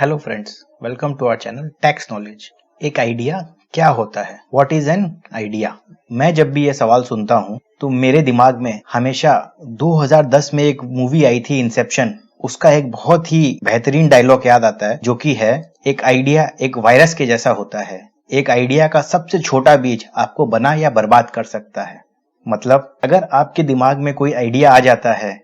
Hello friends, welcome to our channel tax knowledge. एक idea क्या होता है? What is an idea? मैं जब भी ये सवाल सुनता हूँ तो मेरे दिमाग में हमेशा 2010 में एक मूवी आई थी इंसेप्शन, उसका एक बहुत ही बेहतरीन डायलॉग याद आता है, जो कि है एक आइडिया एक वायरस के जैसा होता है। एक आइडिया का सबसे छोटा बीज आपको बना या बर्बाद कर सकता है। मतलब अगर आपके दिमाग में कोई आइडिया आ जाता है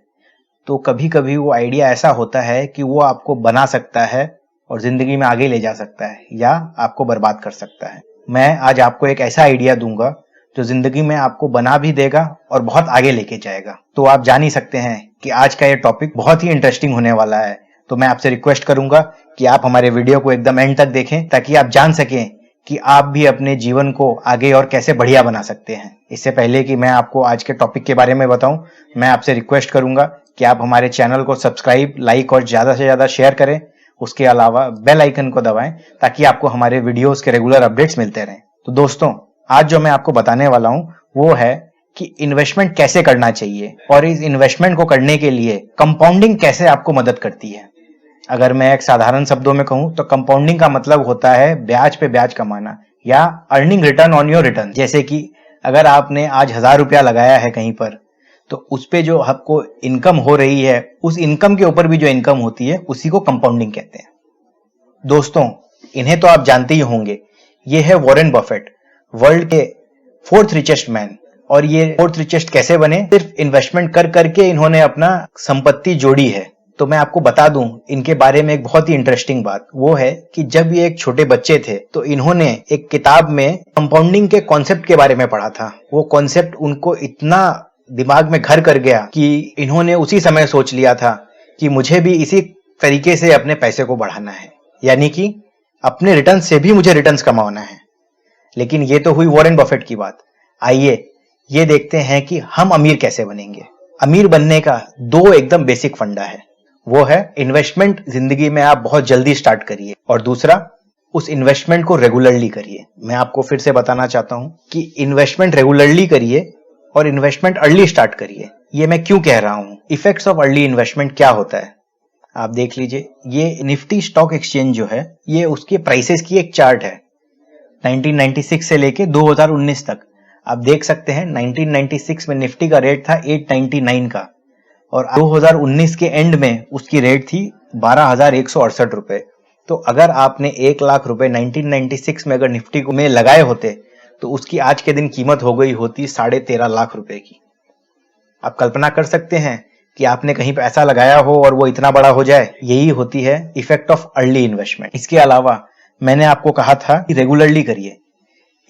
तो कभी कभी वो आइडिया ऐसा होता है कि वो आपको बना सकता है और जिंदगी में आगे ले जा सकता है या आपको बर्बाद कर सकता है। मैं आज आपको एक ऐसा आइडिया दूंगा जो जिंदगी में आपको बना भी देगा और बहुत आगे लेके जाएगा। तो आप जान ही सकते हैं कि आज का ये टॉपिक बहुत ही इंटरेस्टिंग होने वाला है। तो मैं आपसे रिक्वेस्ट करूंगा कि आप हमारे वीडियो को एकदम एंड तक देखें ताकि आप जान सकें कि आप भी अपने जीवन को आगे और कैसे बढ़िया बना सकते हैं। इससे पहले कि मैं आपको आज के टॉपिक के बारे में बताऊं, मैं आपसे रिक्वेस्ट करूंगा कि आप हमारे चैनल को सब्सक्राइब, लाइक और ज्यादा से ज्यादा शेयर करें। उसके अलावा बेल आइकन को दबाएं ताकि आपको हमारे वीडियोस के रेगुलर अपडेट्स मिलते रहें। तो दोस्तों, आज जो मैं आपको बताने वाला हूं वो है कि इन्वेस्टमेंट कैसे करना चाहिए और इस इन्वेस्टमेंट को करने के लिए कंपाउंडिंग कैसे आपको मदद करती है। अगर मैं एक साधारण शब्दों में कहूं तो कंपाउंडिंग का मतलब होता है ब्याज पे ब्याज कमाना या earning return on your return. जैसे कि अगर आपने आज 1000 रुपया लगाया है कहीं पर, तो उस पे जो आपको इनकम हो रही है, उस इनकम के ऊपर भी जो इनकम होती है उसी को कंपाउंडिंग कहते हैं। दोस्तों, इन्हें तो आप जानते ही होंगे। ये है वॉरेन बफेट, वर्ल्ड के 4th रिचेस्ट मैन। और ये 4th रिचेस्ट कैसे बने? सिर्फ इन्वेस्टमेंट कर करके इन्होंने अपना संपत्ति जोड़ी है। तो मैं आपको बता दूं इनके बारे में एक बहुत ही इंटरेस्टिंग बात, वो है कि जब ये एक छोटे बच्चे थे तो इन्होंने एक किताब में कंपाउंडिंग के कॉन्सेप्ट के बारे में पढ़ा था। वो कॉन्सेप्ट उनको इतना दिमाग में घर कर गया कि इन्होंने उसी समय सोच लिया था कि मुझे भी इसी तरीके से अपने पैसे को बढ़ाना है, यानी कि अपने रिटर्न से भी मुझे रिटर्न्स कमाना है। लेकिन ये तो हुई वॉरेन बफेट की बात। आइए ये देखते हैं कि हम अमीर कैसे बनेंगे। अमीर बनने का दो एकदम बेसिक फंडा है। वो है इन्वेस्टमेंट जिंदगी में आप बहुत जल्दी स्टार्ट करिए, और दूसरा उस इन्वेस्टमेंट को रेगुलरली करिए। मैं आपको फिर से बताना चाहता हूं कि इन्वेस्टमेंट रेगुलरली करिए और इन्वेस्टमेंट अर्ली स्टार्ट करिए। ये मैं क्यों कह रहा हूं? इफेक्ट्स ऑफ अर्ली इन्वेस्टमेंट क्या होता है आप देख लीजिए। ये निफ्टी स्टॉक एक्सचेंज जो है, ये उसके प्राइसेस की एक चार्ट है 1996 से लेके 2019 तक। आप देख सकते हैं 1996 में निफ्टी का रेट था 899 का और 2019 के एंड में उसकी रेट थी 12,168 रुपए। तो अगर आपने 1 लाख रुपए 1996 में अगर निफ्टी में लगाए होते तो उसकी आज के दिन कीमत हो गई होती 13.5 लाख रुपए की। आप कल्पना कर सकते हैं कि आपने कहीं पैसा लगाया हो और वो इतना बड़ा हो जाए। यही होती है इफेक्ट ऑफ अर्ली इन्वेस्टमेंट। इसके अलावा मैंने आपको कहा था कि रेगुलरली करिए।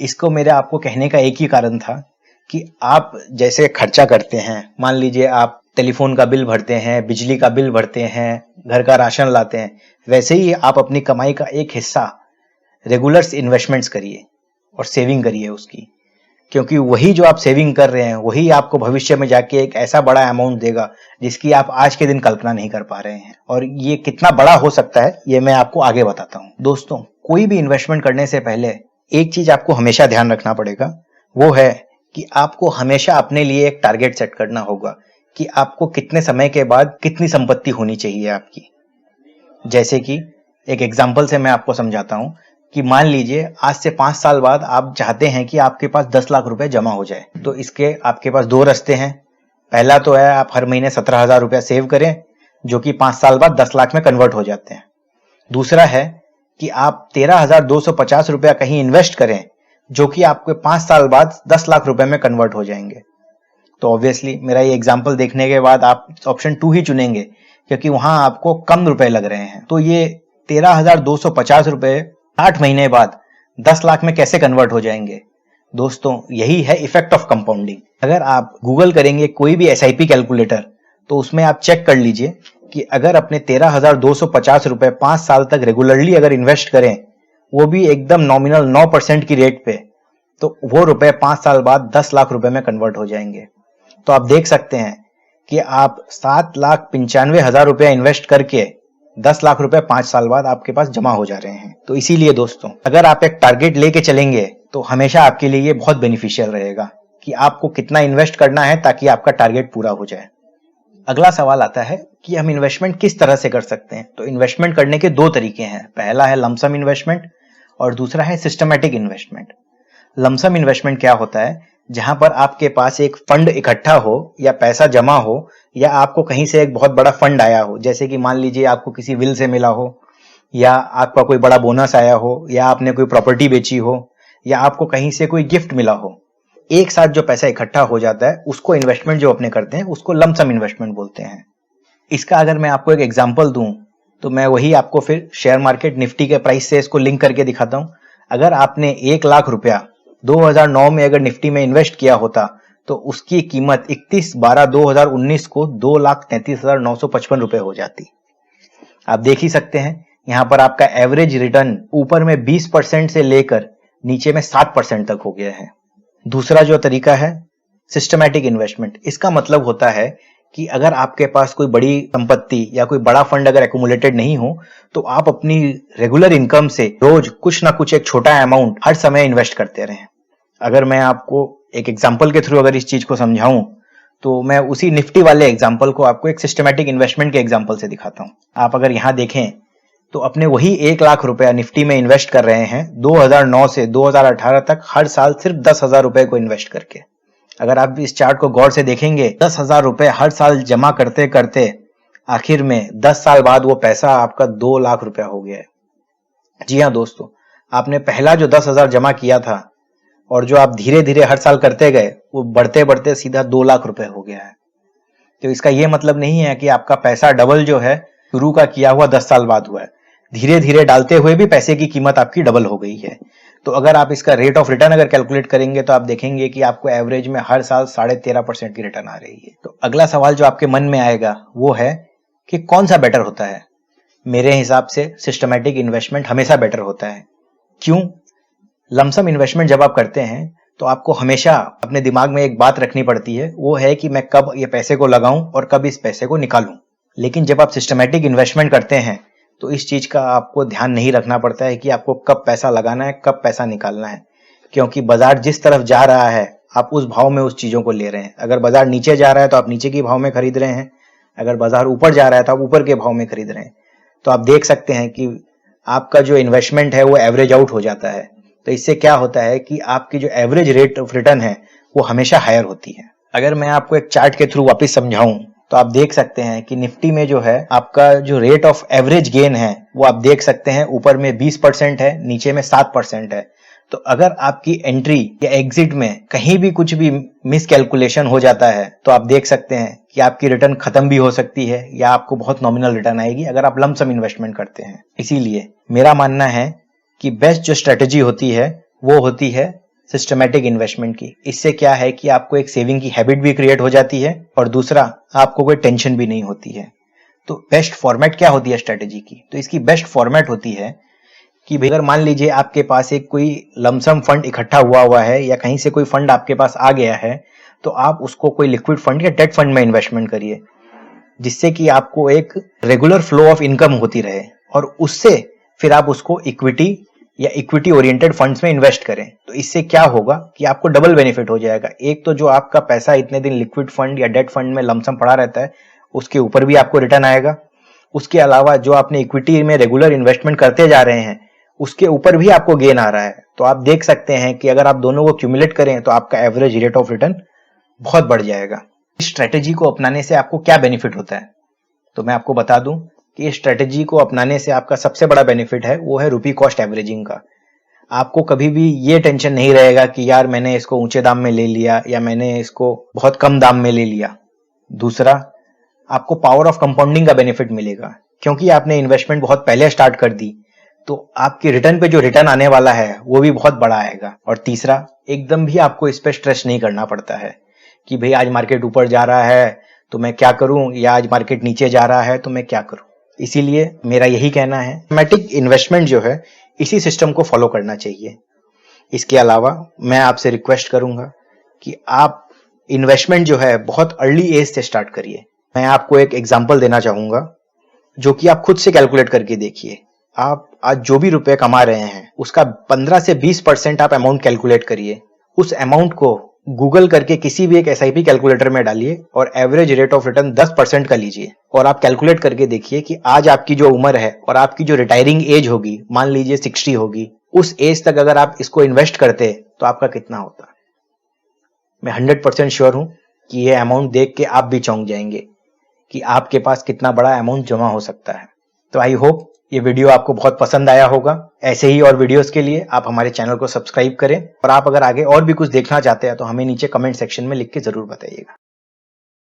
इसको मेरे आपको कहने का एक ही कारण था कि आप जैसे खर्चा करते हैं, मान लीजिए आप टेलीफोन का बिल भरते हैं, बिजली का बिल भरते हैं, घर का राशन लाते हैं, वैसे ही आप अपनी कमाई का एक हिस्सा रेगुलर इन्वेस्टमेंट्स करिए और सेविंग करिए उसकी। क्योंकि वही जो आप सेविंग कर रहे हैं वही आपको भविष्य में जाके एक ऐसा बड़ा अमाउंट देगा जिसकी आप आज के दिन कल्पना नहीं कर पा रहे हैं। और ये कितना बड़ा हो सकता है ये मैं आपको आगे बताता हूं। दोस्तों, कोई भी इन्वेस्टमेंट करने से पहले एक चीज आपको हमेशा ध्यान रखना पड़ेगा, वो है कि आपको हमेशा अपने लिए एक टारगेट सेट करना होगा कि आपको कितने समय के बाद कितनी संपत्ति होनी चाहिए आपकी। जैसे कि एक एग्जांपल से मैं आपको समझाता हूं कि मान लीजिए आज से 5 साल बाद आप चाहते हैं कि आपके पास 10 लाख रुपए जमा हो जाए। तो इसके आपके पास दो रास्ते हैं। पहला तो है आप हर महीने 17,000 रुपया सेव करें, जो कि 5 साल बाद 10 लाख में कन्वर्ट हो जाते हैं। दूसरा है कि आप 13,250 रुपया कहीं इन्वेस्ट करें, जो कि आपके 5 साल बाद 10 लाख रुपए में कन्वर्ट हो जाएंगे। तो ऑब्वियसली मेरा ये एग्जांपल देखने के बाद आप ऑप्शन 2 ही चुनेंगे, क्योंकि वहां आपको कम रुपए लग रहे हैं। तो ये 13,250 रुपए 8 महीने बाद 10 लाख में कैसे कन्वर्ट हो जाएंगे? दोस्तों, यही है इफेक्ट ऑफ कंपाउंडिंग। अगर आप गूगल करेंगे कोई भी SIP कैलकुलेटर, तो उसमें आप चेक कर लीजिए कि अगर अपने 13,250 रुपए 5 साल तक रेगुलरली अगर इन्वेस्ट करें, वो भी एकदम नॉमिनल 9% की रेट पे, तो वो रुपए 5 साल बाद 10 लाख रुपए में कन्वर्ट हो जाएंगे। तो आप देख सकते हैं कि आप 7,95,000 रुपया इन्वेस्ट करके 10 लाख रुपए 5 साल बाद आपके पास जमा हो जा रहे हैं। तो इसीलिए दोस्तों, अगर आप एक टारगेट लेके चलेंगे तो हमेशा आपके लिए ये बहुत बेनिफिशियल रहेगा कि आपको कितना इन्वेस्ट करना है ताकि आपका टारगेट पूरा हो जाए। अगला सवाल आता है कि हम इन्वेस्टमेंट किस तरह से कर सकते हैं। तो इन्वेस्टमेंट करने के दो तरीके हैं, पहला है लमसम इन्वेस्टमेंट और दूसरा है सिस्टमैटिक इन्वेस्टमेंट। लमसम इन्वेस्टमेंट क्या होता है, जहां पर आपके पास एक फंड इकट्ठा हो या पैसा जमा हो या आपको कहीं से एक बहुत बड़ा फंड आया हो, जैसे कि मान लीजिए आपको किसी विल से मिला हो या आपका कोई बड़ा बोनस आया हो या आपने कोई प्रॉपर्टी बेची हो या आपको कहीं से कोई गिफ्ट मिला हो। एक साथ जो पैसा इकट्ठा हो जाता है उसको इन्वेस्टमेंट जो अपने करते हैं उसको लमसम इन्वेस्टमेंट बोलते हैं। इसका अगर मैं आपको एक एग्जांपल दूं तो मैं वही आपको फिर शेयर मार्केट निफ्टी के प्राइस से इसको लिंक करके दिखाता हूं। अगर आपने 1 लाख रुपया 2009 में अगर निफ्टी में इन्वेस्ट किया होता तो उसकी कीमत 31/12/2019 को 2,33,955 रुपए हो जाती। आप देख ही सकते हैं यहां पर आपका एवरेज रिटर्न ऊपर में 20% से लेकर नीचे में 7% तक हो गया है। दूसरा जो तरीका है सिस्टमैटिक इन्वेस्टमेंट, इसका मतलब होता है कि अगर आपके पास कोई बड़ी संपत्ति या कोई बड़ा फंड अगर एक्यूमुलेटेड नहीं हो तो आप अपनी रेगुलर इनकम से रोज कुछ ना कुछ एक छोटा अमाउंट हर समय इन्वेस्ट करते रहें। अगर मैं आपको एक एग्जांपल के थ्रू अगर इस चीज को समझाऊं तो मैं उसी निफ्टी वाले एग्जांपल को आपको एक सिस्टमैटिक इन्वेस्टमेंट के एग्जांपल से दिखाता हूं। आप अगर यहां देखें तो अपने वही 1 लाख रुपया निफ्टी में इन्वेस्ट कर रहे हैं 2009 से 2018 तक हर साल सिर्फ 10,000 रुपए को इन्वेस्ट करके। अगर आप इस चार्ट को गौर से देखेंगे 10,000 रुपए हर साल जमा करते करते आखिर में 10 साल बाद वो पैसा आपका 2 लाख रुपया हो गया है। जी हाँ दोस्तों, आपने पहला जो 10,000 जमा किया था और जो आप धीरे धीरे हर साल करते गए वो बढ़ते बढ़ते सीधा 2 लाख रुपए हो गया है। तो इसका ये मतलब नहीं है कि आपका पैसा डबल जो है शुरू का किया हुआ 10 साल बाद हुआ है, धीरे धीरे डालते हुए भी पैसे की कीमत आपकी डबल हो गई है। तो अगर आप इसका रेट ऑफ रिटर्न अगर कैलकुलेट करेंगे तो आप देखेंगे कि आपको एवरेज में हर साल 13.5% की रिटर्न आ रही है। तो अगला सवाल जो आपके मन में आएगा वो है कि कौन सा बेटर होता है। मेरे हिसाब से सिस्टमैटिक इन्वेस्टमेंट हमेशा बेटर होता है। क्यों? लमसम इन्वेस्टमेंट जब आप करते हैं तो आपको हमेशा अपने दिमाग में एक बात रखनी पड़ती है, वो है कि मैं कब ये पैसे को लगाऊं और कब इस पैसे को निकालूं। लेकिन जब आप सिस्टमैटिक इन्वेस्टमेंट करते हैं तो इस चीज का आपको ध्यान नहीं रखना पड़ता है कि आपको कब पैसा लगाना है, कब पैसा निकालना है, क्योंकि बाजार जिस तरफ जा रहा है आप उस भाव में उस चीजों को ले रहे हैं। अगर बाजार नीचे जा रहा है तो आप नीचे के भाव में खरीद रहे हैं, अगर बाजार ऊपर जा रहा है तो आप ऊपर के भाव में खरीद रहे हैं। तो आप देख सकते हैं कि आपका जो इन्वेस्टमेंट है वो एवरेज आउट हो जाता है। तो इससे क्या होता है कि आपकी जो एवरेज रेट ऑफ रिटर्न है वो हमेशा हायर होती है। अगर मैं आपको एक चार्ट के थ्रू वापस समझाऊं तो आप देख सकते हैं कि निफ्टी में जो है आपका जो रेट ऑफ एवरेज गेन है वो आप देख सकते हैं ऊपर में 20% है, नीचे में 7% है। तो अगर आपकी एंट्री या एग्जिट में कहीं भी कुछ भी मिस कैलकुलेशन हो जाता है तो आप देख सकते हैं कि आपकी रिटर्न खत्म भी हो सकती है या आपको बहुत नॉमिनल रिटर्न आएगी अगर आप लमसम इन्वेस्टमेंट करते हैं। इसीलिए मेरा मानना है कि बेस्ट जो स्ट्रेटेजी होती है वो होती है सिस्टमैटिक इन्वेस्टमेंट की। इससे क्या है कि आपको एक सेविंग की हैबिट भी क्रिएट हो जाती है और दूसरा आपको कोई टेंशन भी नहीं होती है। तो बेस्ट फॉर्मेट क्या होती है स्ट्रेटेजी की? तो इसकी बेस्ट फॉर्मेट होती है कि अगर मान लीजिए आपके पास एक कोई लमसम फंड इकट्ठा हुआ है या कहीं से कोई फंड आपके पास आ गया है तो आप उसको कोई लिक्विड फंड या डेट फंड में इन्वेस्टमेंट करिए, जिससे कि आपको एक रेगुलर फ्लो ऑफ इनकम होती रहे और उससे फिर आप उसको इक्विटी या इक्विटी ओरिएंटेड फंड्स में इन्वेस्ट करें। तो इससे क्या होगा कि आपको डबल बेनिफिट हो जाएगा। एक तो जो आपका पैसा इतने दिन लिक्विड फंड या डेट फंड में लमसम पड़ा रहता है उसके ऊपर भी आपको रिटर्न आएगा, उसके अलावा जो आपने इक्विटी में रेगुलर इन्वेस्टमेंट करते जा रहे हैं उसके ऊपर भी आपको गेन आ रहा है। तो आप देख सकते हैं कि अगर आप दोनों को क्यूमुलेट करें तो आपका एवरेज रेट ऑफ रिटर्न बहुत बढ़ जाएगा। इस स्ट्रेटेजी को अपनाने से आपको क्या बेनिफिट होता है? तो मैं आपको बता दूं कि इस स्ट्रेटेजी को अपनाने से आपका सबसे बड़ा बेनिफिट है वो है रुपी कॉस्ट एवरेजिंग का। आपको कभी भी ये टेंशन नहीं रहेगा कि यार मैंने इसको ऊंचे दाम में ले लिया या मैंने इसको बहुत कम दाम में ले लिया। दूसरा, आपको पावर ऑफ कंपाउंडिंग का बेनिफिट मिलेगा क्योंकि आपने इन्वेस्टमेंट बहुत पहले स्टार्ट कर दी तो आपकी रिटर्न पे जो रिटर्न आने वाला है वो भी बहुत बड़ा आएगा। और तीसरा, एकदम भी आपको इस पे स्ट्रेस नहीं करना पड़ता है कि भाई आज मार्केट ऊपर जा रहा है तो मैं क्या करूं या आज मार्केट नीचे जा रहा है तो मैं क्या करूं। इसीलिए मेरा यही कहना है सिस्टमैटिक इन्वेस्टमेंट जो है इसी सिस्टम को फॉलो करना चाहिए। इसके अलावा मैं आपसे रिक्वेस्ट करूंगा कि आप इन्वेस्टमेंट जो है बहुत अर्ली एज से स्टार्ट करिए। मैं आपको एक एग्जांपल देना चाहूंगा जो कि आप खुद से कैलकुलेट करके देखिए। आप आज जो भी रुपए कमा रहे हैं उसका 15 से 20% आप अमाउंट कैलकुलेट करिए। उस अमाउंट को गूगल करके किसी भी एक एसआईपी कैलकुलेटर में डालिए और एवरेज रेट ऑफ रिटर्न 10% का लीजिए और आप कैलकुलेट करके देखिए कि आज आपकी जो उम्र है और आपकी जो रिटायरिंग एज होगी, मान लीजिए 60 होगी, उस एज तक अगर आप इसको इन्वेस्ट करते तो आपका कितना होता। मैं 100% श्योर हूं कि ये अमाउंट देख के आप भी चौंक जाएंगे कि आपके पास कितना बड़ा अमाउंट जमा हो सकता है। तो आई होप ये वीडियो आपको बहुत पसंद आया होगा। ऐसे ही और वीडियोस के लिए आप हमारे चैनल को सब्सक्राइब करें और आप अगर आगे और भी कुछ देखना चाहते हैं तो हमें नीचे कमेंट सेक्शन में लिख के जरूर बताइएगा।